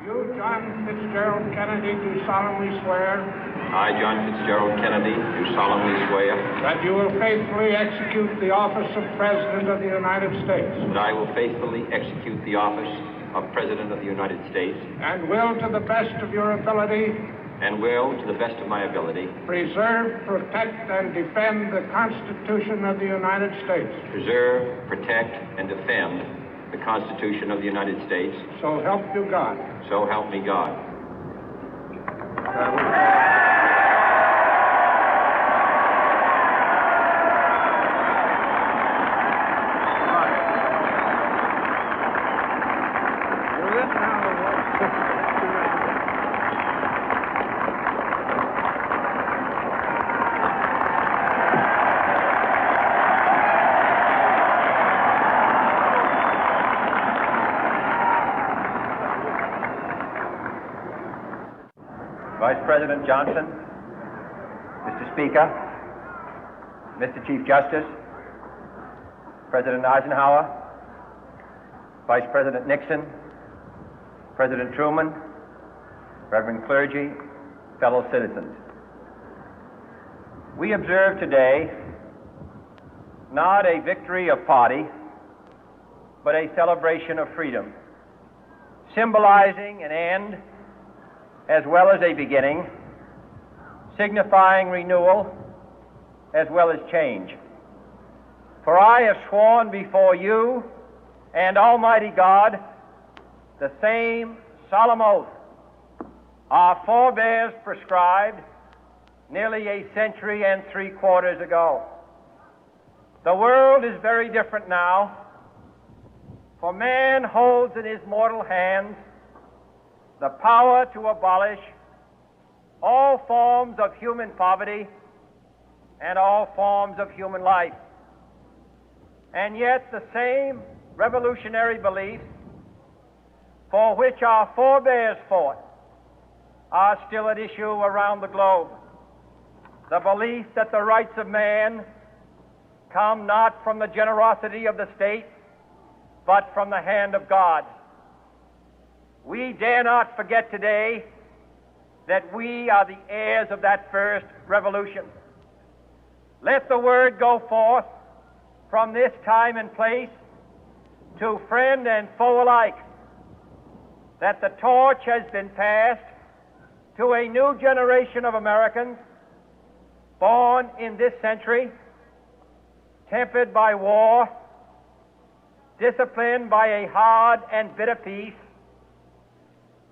You, John Fitzgerald Kennedy, do solemnly swear. I, John Fitzgerald Kennedy, do solemnly swear. That you will faithfully execute the office of President of the United States. That I will faithfully execute the office of President of the United States. And will, to the best of your ability. And will, to the best of my ability. Preserve, protect, and defend the Constitution of the United States. Preserve, protect, and defend the Constitution of the United States. So help you God. So help me God. Vice President Johnson, Mr. Speaker, Mr. Chief Justice, President Eisenhower, Vice President Nixon, President Truman, Reverend clergy, fellow citizens. We observe today not a victory of party, but a celebration of freedom, symbolizing an end as well as a beginning, signifying renewal as well as change. For I have sworn before you and Almighty God the same solemn oath our forebears prescribed nearly a century and 3/4 ago. The world is very different now, for man holds in his mortal hands the power to abolish all forms of human poverty and all forms of human life. And yet the same revolutionary beliefs for which our forebears fought are still at issue around the globe. The belief that the rights of man come not from the generosity of the state, but from the hand of God. We dare not forget today that we are the heirs of that first revolution. Let the word go forth from this time and place to friend and foe alike that the torch has been passed to a new generation of Americans born in this century, tempered by war, disciplined by a hard and bitter peace,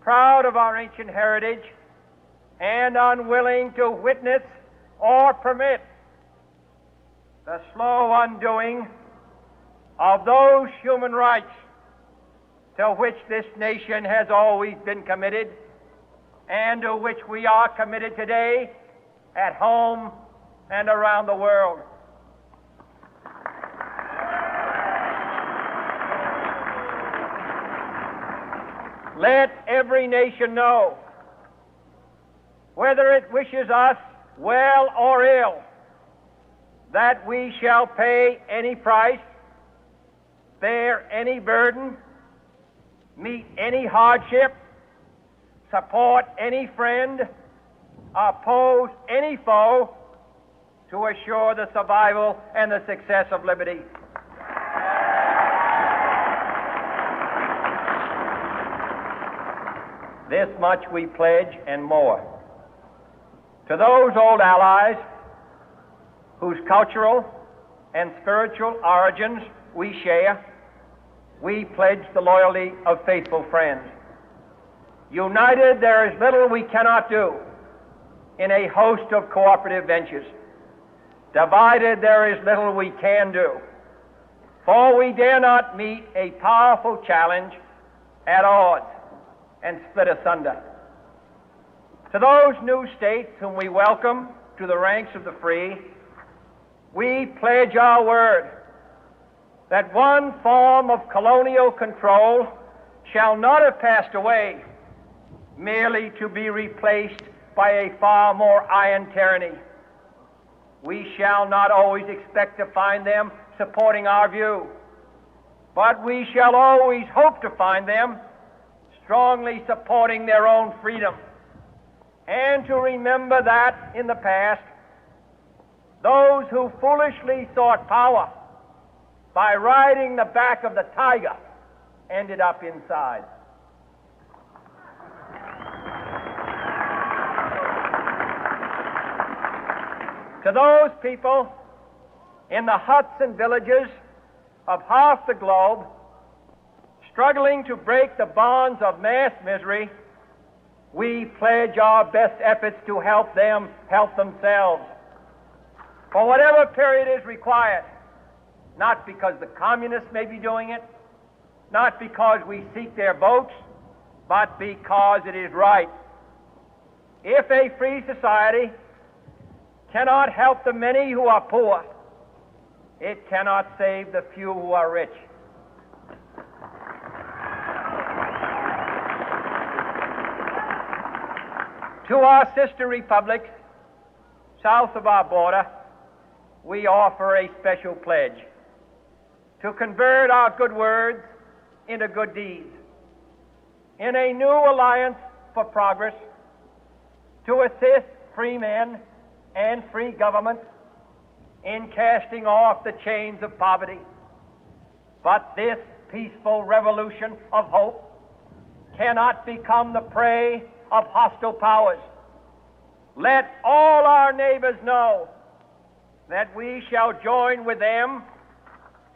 proud of our ancient heritage, and unwilling to witness or permit the slow undoing of those human rights to which this nation has always been committed and to which we are committed today at home and around the world. Let every nation know, whether it wishes us well or ill, that we shall pay any price, bear any burden, meet any hardship, support any friend, oppose any foe to assure the survival and the success of liberty. This much we pledge and more. To those old allies whose cultural and spiritual origins we share, we pledge the loyalty of faithful friends. United, there is little we cannot do in a host of cooperative ventures. Divided, there is little we can do, for we dare not meet a powerful challenge at odds and split asunder. To those new states whom we welcome to the ranks of the free, we pledge our word that one form of colonial control shall not have passed away merely to be replaced by a far more iron tyranny. We shall not always expect to find them supporting our view, but we shall always hope to find them strongly supporting their own freedom, and to remember that in the past, those who foolishly sought power by riding the back of the tiger ended up inside. To those people in the huts and villages of half the globe struggling to break the bonds of mass misery, we pledge our best efforts to help them help themselves for whatever period is required, not because the communists may be doing it, not because we seek their votes, but because it is right. If a free society cannot help the many who are poor, it cannot save the few who are rich. To our sister republics south of our border, we offer a special pledge to convert our good words into good deeds, in a new alliance for progress, to assist free men and free governments in casting off the chains of poverty. But this peaceful revolution of hope cannot become the prey of hostile powers. Let all our neighbors know that we shall join with them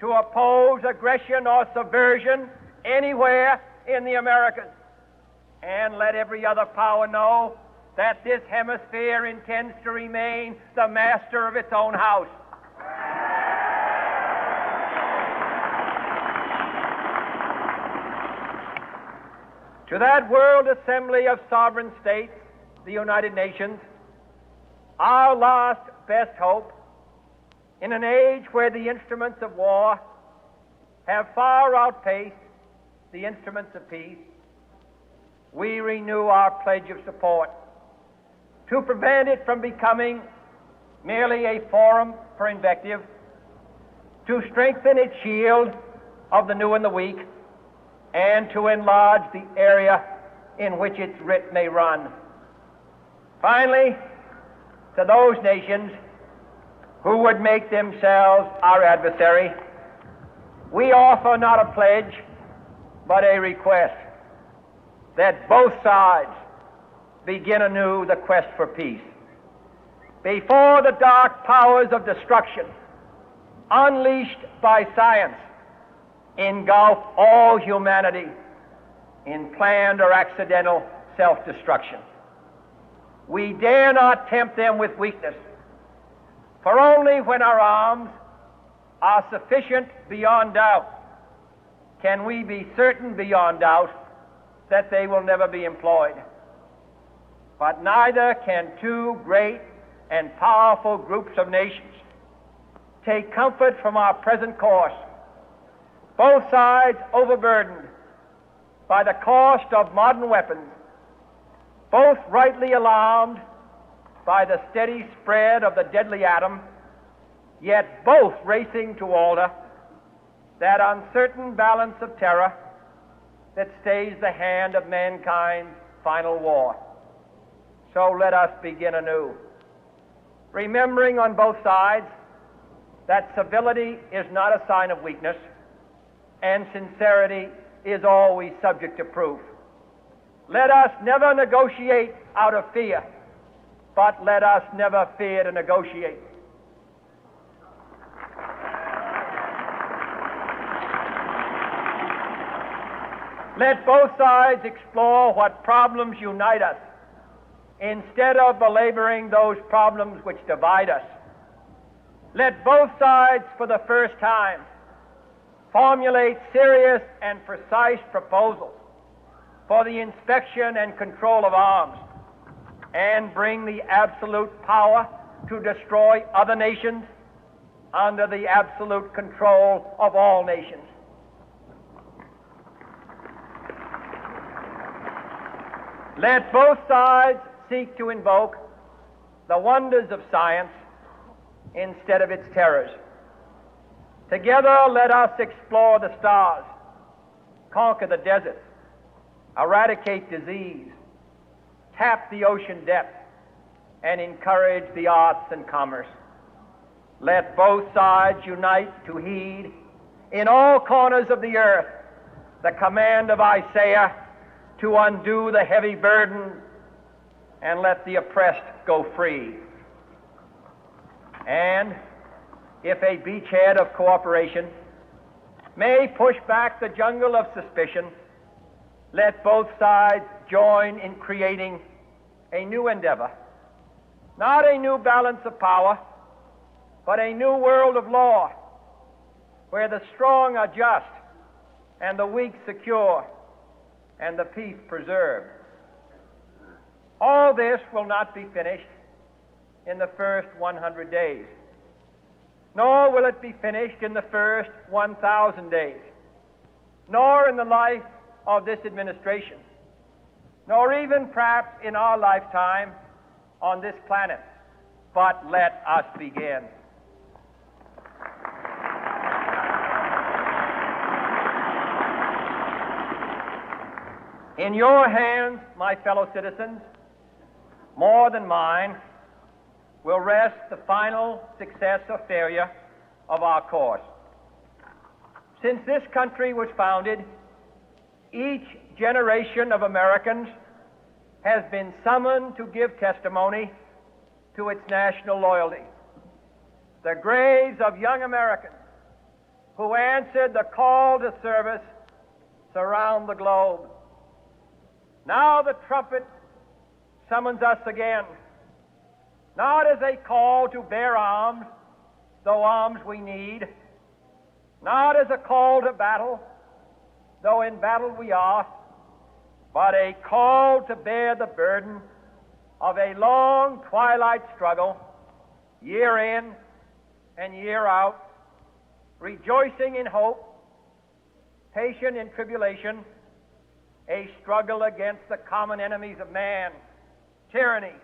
to oppose aggression or subversion anywhere in the Americas. And let every other power know that this hemisphere intends to remain the master of its own house. To that world assembly of sovereign states, the United Nations, our last best hope, in an age where the instruments of war have far outpaced the instruments of peace, we renew our pledge of support to prevent it from becoming merely a forum for invective, to strengthen its shield of the new and the weak, and to enlarge the area in which its writ may run. Finally, to those nations who would make themselves our adversary, we offer not a pledge, but a request that both sides begin anew the quest for peace. Before the dark powers of destruction, unleashed by science, engulf all humanity in planned or accidental self-destruction, we dare not tempt them with weakness, for only when our arms are sufficient beyond doubt can we be certain beyond doubt that they will never be employed. But neither can two great and powerful groups of nations take comfort from our present course, both sides overburdened by the cost of modern weapons, both rightly alarmed by the steady spread of the deadly atom, yet both racing to alter that uncertain balance of terror that stays the hand of mankind's final war. So let us begin anew, remembering on both sides that civility is not a sign of weakness, and sincerity is always subject to proof. Let us never negotiate out of fear, but let us never fear to negotiate. Let both sides explore what problems unite us, instead of belaboring those problems which divide us. Let both sides, for the first time, formulate serious and precise proposals for the inspection and control of arms, and bring the absolute power to destroy other nations under the absolute control of all nations. Let both sides seek to invoke the wonders of science instead of its terrors. Together, let us explore the stars, conquer the deserts, eradicate disease, tap the ocean depths, and encourage the arts and commerce. Let both sides unite to heed in all corners of the earth the command of Isaiah to undo the heavy burden and let the oppressed go free. And if a beachhead of cooperation may push back the jungle of suspicion, let both sides join in creating a new endeavor, not a new balance of power, but a new world of law, where the strong are just and the weak secure and the peace preserved. All this will not be finished in the first 100 days, nor will it be finished in the first 1,000 days, nor in the life of this administration, nor even perhaps in our lifetime on this planet. But let us begin. In your hands, my fellow citizens, more than mine, will rest the final success or failure of our course. Since this country was founded, each generation of Americans has been summoned to give testimony to its national loyalty. The graves of young Americans who answered the call to service surround the globe. Now the trumpet summons us again, not as a call to bear arms, though arms we need, not as a call to battle, though in battle we are, but a call to bear the burden of a long twilight struggle, year in and year out, rejoicing in hope, patient in tribulation, a struggle against the common enemies of man, tyranny,